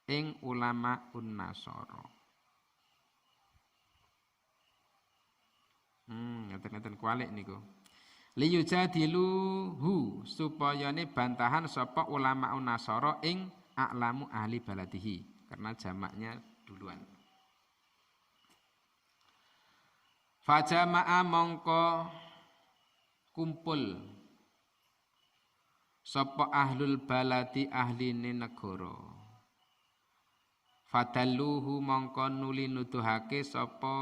ing ulama unnasara ngeten-ngeten kualik niku liyujadiluhu supayane bantahan sapa ulama nasara ing a'lamu ahli baladihi karena jamaknya duluan. Fajama'a mongko kumpul sapa ahlul baladi ahline negara fadalluhu mongko nuli nuduhake sapa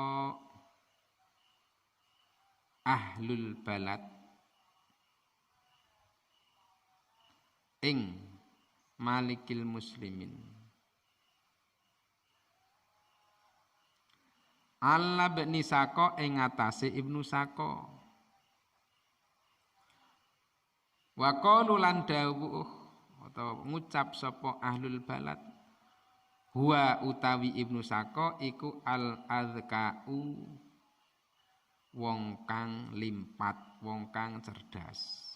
ahlul balad ing malikil muslimin Allah Ibnu Saqo ing atase Ibnu Saqo wa qalu lan dawuh atau ngucap sapa ahlul balad huwa utawi Ibnu Saqo iku al azkau wong kang limpat wong kang cerdas.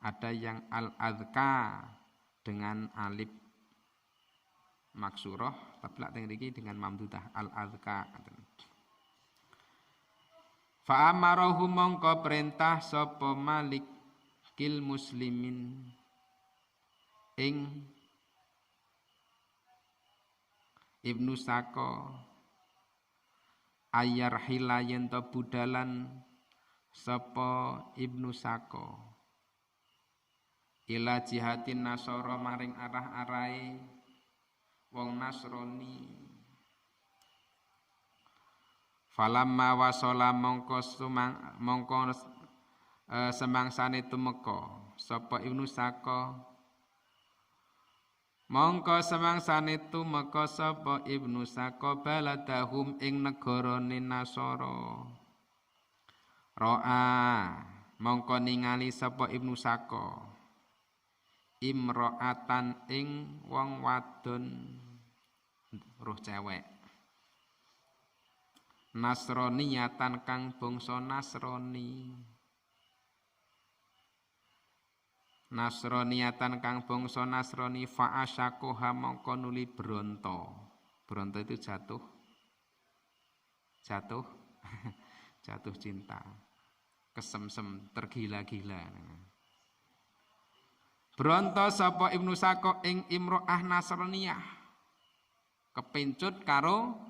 Ada yang al-azka dengan alif maksurah, tapi lak teng mriki dengan mamdudah al-azka. Fa amarahu mongko perintah sapa Malik kil muslimin ing Ibnu Sako ayarhila yen to budalan sapa Ibnu Sako ila jihatin nasara maring arah-arahe wong Nasrani. Falamma wasala mongko semangsane tumeka sapa Ibnu Sako mongko semangsane tumeka sapa Ibnu Sako baladahum ing negarane Nasara. Ro'a mongko ningali sapa Ibnu Sako imro'atan ing wong wadon roh cewek Nasroniyatan kang bangsa Nasrani. Nasroniyatan kang bangsa Nasrani fa'asyakoha mongko nuli bronto. Bronto itu jatuh jatuh cinta, kesemsem, tergila-gila. Bronto sapa Ibnu Sako ing imro'ah Nasroniyah, kepencut karo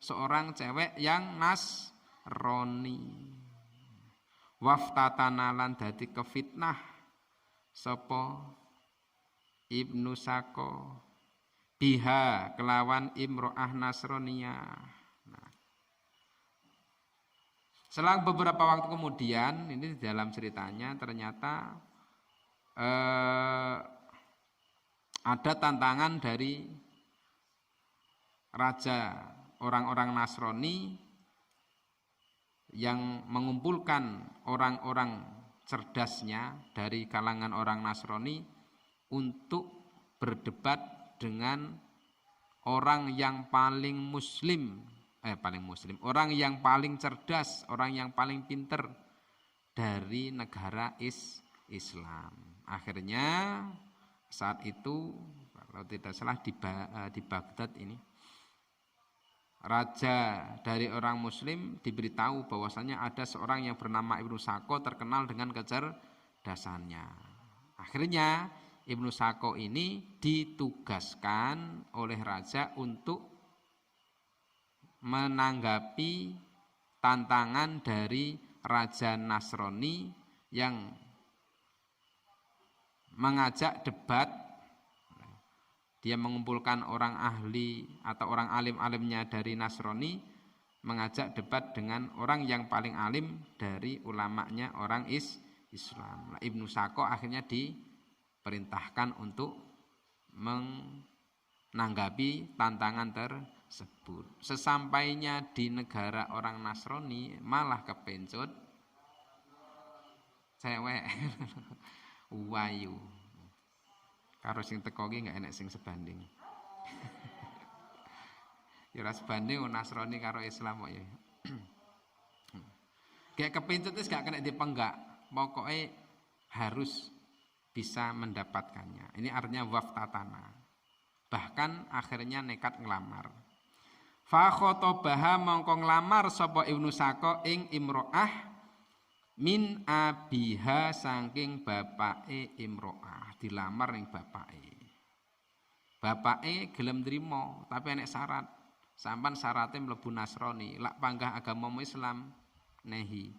seorang cewek yang Nasrani. Waftatana lan dadi kefitnah sapa Ibnu Sako biha kelawan imro'ah Nasroniyah. Nah, selang beberapa waktu kemudian, ini dalam ceritanya ternyata ada tantangan dari raja orang-orang Nasrani yang mengumpulkan orang-orang cerdasnya dari kalangan orang Nasrani untuk berdebat dengan orang yang paling muslim, orang yang paling cerdas, orang yang paling pinter dari negara Islam. Akhirnya saat itu kalau tidak salah di Baghdad ini, raja dari orang muslim diberitahu bahwasanya ada seorang yang bernama Ibnu Sako terkenal dengan kecerdasannya. Akhirnya Ibnu Sako ini ditugaskan oleh raja untuk menanggapi tantangan dari raja Nasrani yang mengajak debat. Dia mengumpulkan orang ahli atau orang alim-alimnya dari Nasrani, mengajak debat dengan orang yang paling alim dari ulamanya orang Islam. Ibnu Sako akhirnya diperintahkan untuk menanggapi tantangan tersebut. Sesampainya di negara orang Nasrani malah kepencut cewek wayu. Karo sing teko ki gak enek sing sebanding. Ya ora sebanding Nasrani karo Islam kok ya. Kayak kepincut wis gak kena dipenggak. Pokoknya harus bisa mendapatkannya. Ini artinya waftatana. Bahkan akhirnya nekat ngelamar. Fa khotobaha mongko nglamar sapa Ibnu Sako ing imro'ah min abiha saking bapake imro'ah. Dilamar ning bapake gelem nrimo tapi enek syarat. Sampan syaratnya mlebu Nasrani, lak panggah agamamu Islam nehi.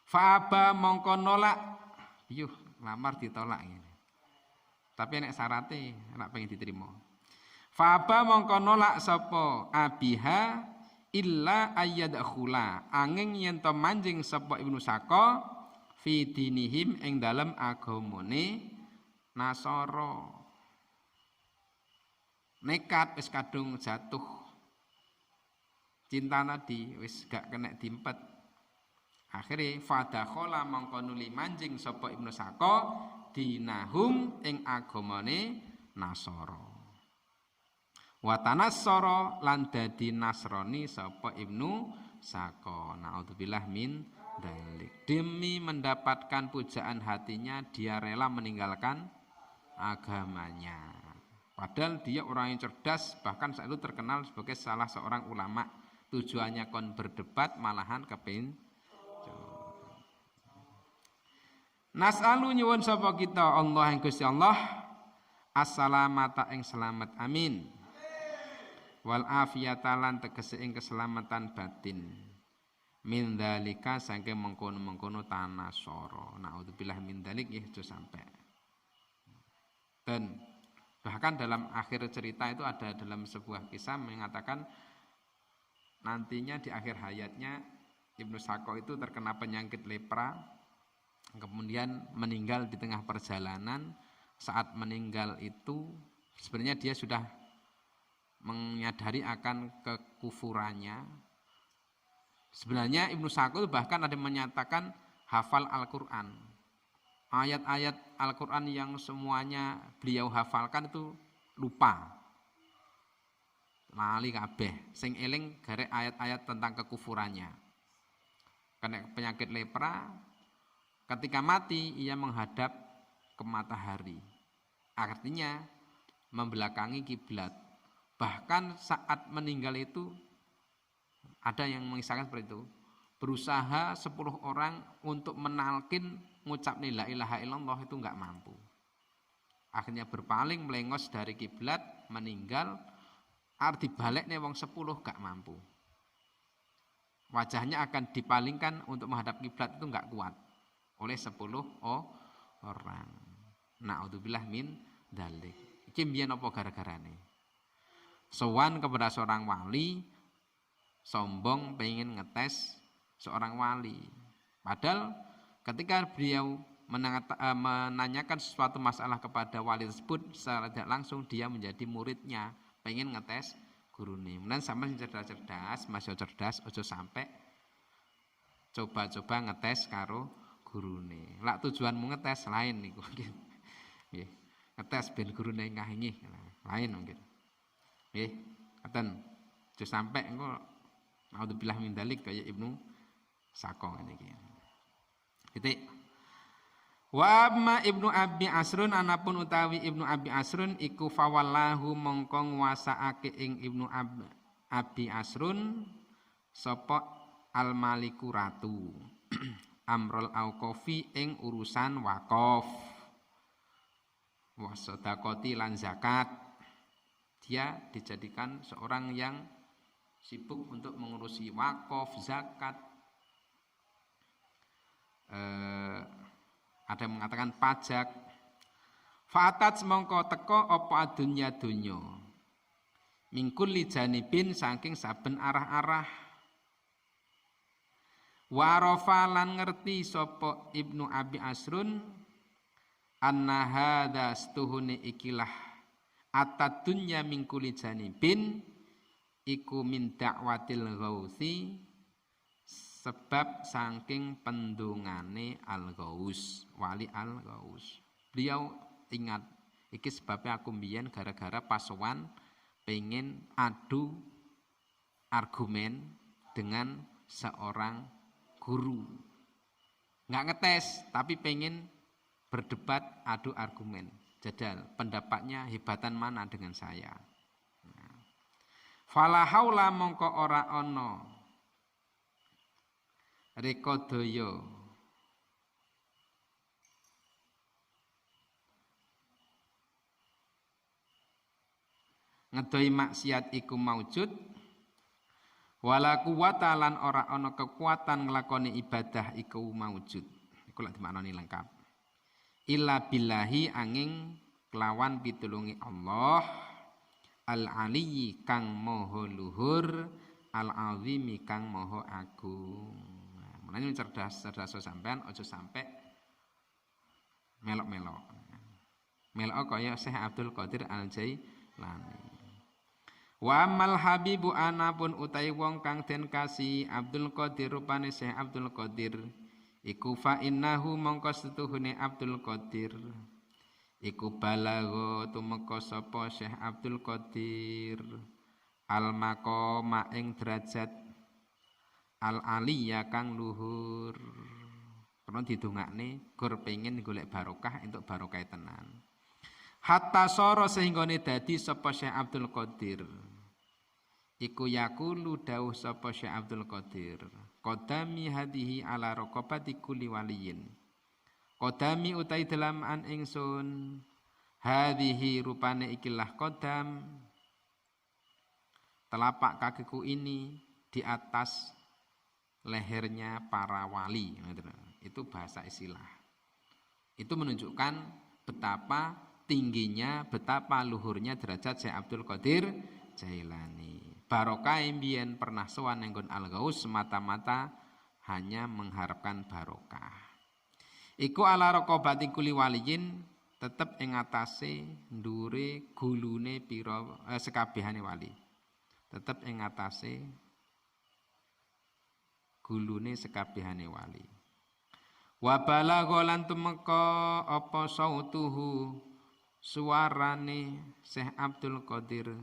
Fa'aba mongko nolak, yuh lamar ditolak ini. Tapi enek syaratnya lak pengen diterima. Fa'aba mongko nolak sapa abiha illa ayyadkhula, angin yen to manjing sapa Ibnu Sako fi dinihim ing dalem agamane Nasara. Nekat wis kadung jatuh cinta tadi wis gak kena dimpet. Akhire fadakhala mongko nuli manjing sapa Ibnu Sako dinahum ing agamane Nasara. Wa tanassara lan dadi Nasrani sapa Ibnu Sako. Naudzubillah min dalik. Demi mendapatkan pujaan hatinya dia rela meninggalkan agamanya. Padahal dia orang yang cerdas, bahkan saat itu terkenal sebagai salah seorang ulama. Tujuannya kon berdebat malahan kepin. Nas'alu nyuwun sapa kita Allah yang Gusti Allah Assalamata ing selamat amin. Wal afiyata lan tegese ing keselamatan batin. Min dzalika saking mengkono-mengkono tanasara. Naudzubillah min dzalik ya aja sampai. Dan bahkan dalam akhir cerita itu ada dalam sebuah kisah mengatakan nantinya di akhir hayatnya Ibnu Sako itu terkena penyakit lepra, kemudian meninggal di tengah perjalanan. Saat meninggal itu sebenarnya dia sudah menyadari akan kekufurannya. Sebenarnya Ibnu Sako itu bahkan ada menyatakan hafal Al-Quran. Ayat-ayat Al-Quran yang semuanya beliau hafalkan itu lupa. Lali kabeh, sing eling garek ayat-ayat tentang kekufurannya. Kena penyakit lepra, ketika mati ia menghadap ke matahari. Artinya membelakangi kiblat. Bahkan saat meninggal itu ada yang mengisahkan seperti itu. Berusaha 10 orang untuk menalkin ngucap la ilaha illallah itu enggak mampu. Akhirnya berpaling melengos dari kiblat, meninggal. Arti baliknya wong 10 enggak mampu. Wajahnya akan dipalingkan untuk menghadap kiblat itu enggak kuat oleh 10 orang. Na'udzubillah min dzalik. Iki mbiyen apa gara-garane? Sowan kepada seorang wali, sombong pengen ngetes seorang wali. Padahal ketika beliau menanyakan sesuatu masalah kepada wali tersebut, secara tidak langsung dia menjadi muridnya, pengen ngetes gurune. Kemudian sama cerdas-cerdas, masih cerdas, ojo sampai coba-coba ngetes karo gurune. Lak tujuanmu ngetes lain niku. Nggih. Ngetes ben gurune ngahingih, lain mungkin. Nggih, ngoten. Ojo sampai engko naudzubillah min dzalik kaya Ibnu Sako niki. Titik. Wa amma Ibnu Abi Asrun anapun utawi Ibnu Abi Asrun iku fawallahu mongko nguwasaake ing Ibnu Abi Asrun sapa al-maliku ratu. Amrul auqafi ing urusan wakaf. Wa sedekati lan zakat. Dia dijadikan seorang yang sibuk untuk mengurusi wakaf, zakat. Ada yang mengatakan pajak. Fa'atat mongko teko apa adunya dunyo. Mingkul li janibin saking saben arah-arah. Warafa lan ngerti sapa Ibnu Abi Asrun anna hadza stuhune ikilah atad dunya mingkul li janibin iku min da'watil ghausi sebab saking pendungane Al-Ghaus, wali Al-Ghaus. Beliau ingat, iki sebabnya aku mbiyen gara-gara pasowan pengen adu argumen dengan seorang guru. Nggak ngetes, tapi pengen berdebat adu argumen. Jadal, pendapatnya hebatan mana dengan saya. Fala haula mongko ora ono rekodaya ngedoi maksiat iku maujud wala quwata lan ora ana kekuatan nglakoni ibadah iku maujud. Iku lak dimaknani lengkap. Illa billahi angin kelawan pitulungi Allah al-aliyyi kang maha luhur al-azimi kang maha agung. Mulane cerdas sampean aja sampai melok-melok. Melok kaya Syekh Abdul Qadir Al-Jailani. Wa amal habibu anapun utai wong kang den kasih Abdul Qadir rupane Syekh Abdul Qadir iku fa innahu mongko setuhune Abdul Qadir iku balagha tumeka sapa Syekh Abdul Qadir al maqama ing derajat al-aliyya kang luhur. Karena didongakne gur pengen golek barokah entuk barokah tenan. Hatta soro sehinggone dadi sapa Syekh Abdul Qadir. Iku yaqulu dawuh sapa Syekh Abdul Qadir. Qadami hadihi ala raqabati kulli waliyin. Qadami utai dalaman ingsun Hadhihi rupane ikilah kodam, telapak kakiku ini di atas lehernya para wali. Itu bahasa istilah. Itu menunjukkan betapa tingginya, betapa luhurnya derajat Syekh Abdul Qadir Jailani. Barokah mbiyen pernah sowan nenggon Al-Ghaus semata-mata hanya mengharapkan barokah. Iku ala raqabati kuli waliyin, tetep ing atase ndure gulune pira sekabehane wali. Tetep ing atase gulune sekabehane wali. Wa balagha lan tumeka apa sautuhu suarane Syekh Abdul Qadir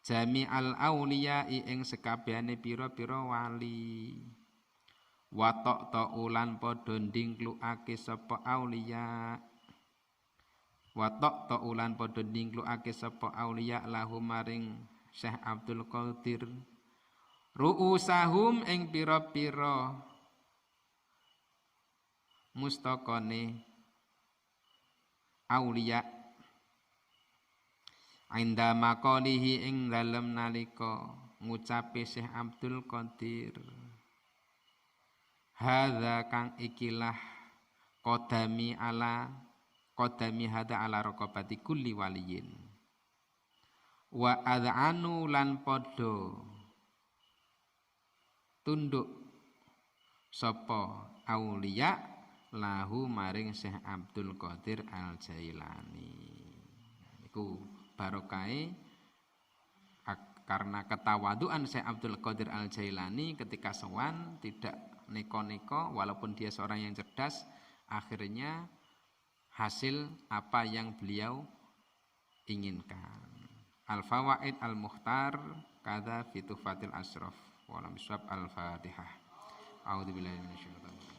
jami'al auliya'i ing sekabehane pira-pira wali. Wa tok ulan padha ndingklukake sapa auliya. Wa tok ulan padha ndingklukake sapa auliya lahu maring Syekh Abdul Qadir ru'usahum ing pira-pira mustaqane auliya inda maqalihi ing dalem nalika ngucape Syekh Abdul Qadir hadza kang ikilah qadami hadza ala raqabati kulli waliyin wa ad'anu lan padha tunduk sapa auliya lahu maring Syekh Abdul Qadir Al-Jailani. Iku barokai karena ketawaduan Syekh Abdul Qadir Al-Jailani ketika sowan tidak neko-neko, walaupun dia seorang yang cerdas, akhirnya hasil apa yang beliau inginkan. Al-Fawaid Al-Mukhtar kada fi Tuhfatil Ashraf wa lam yusab Al-Fatihah. A'udzubillahi minasyaitonir rajim.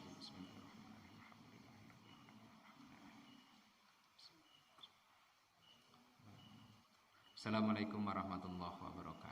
Assalamualaikum warahmatullahi wabarakatuh.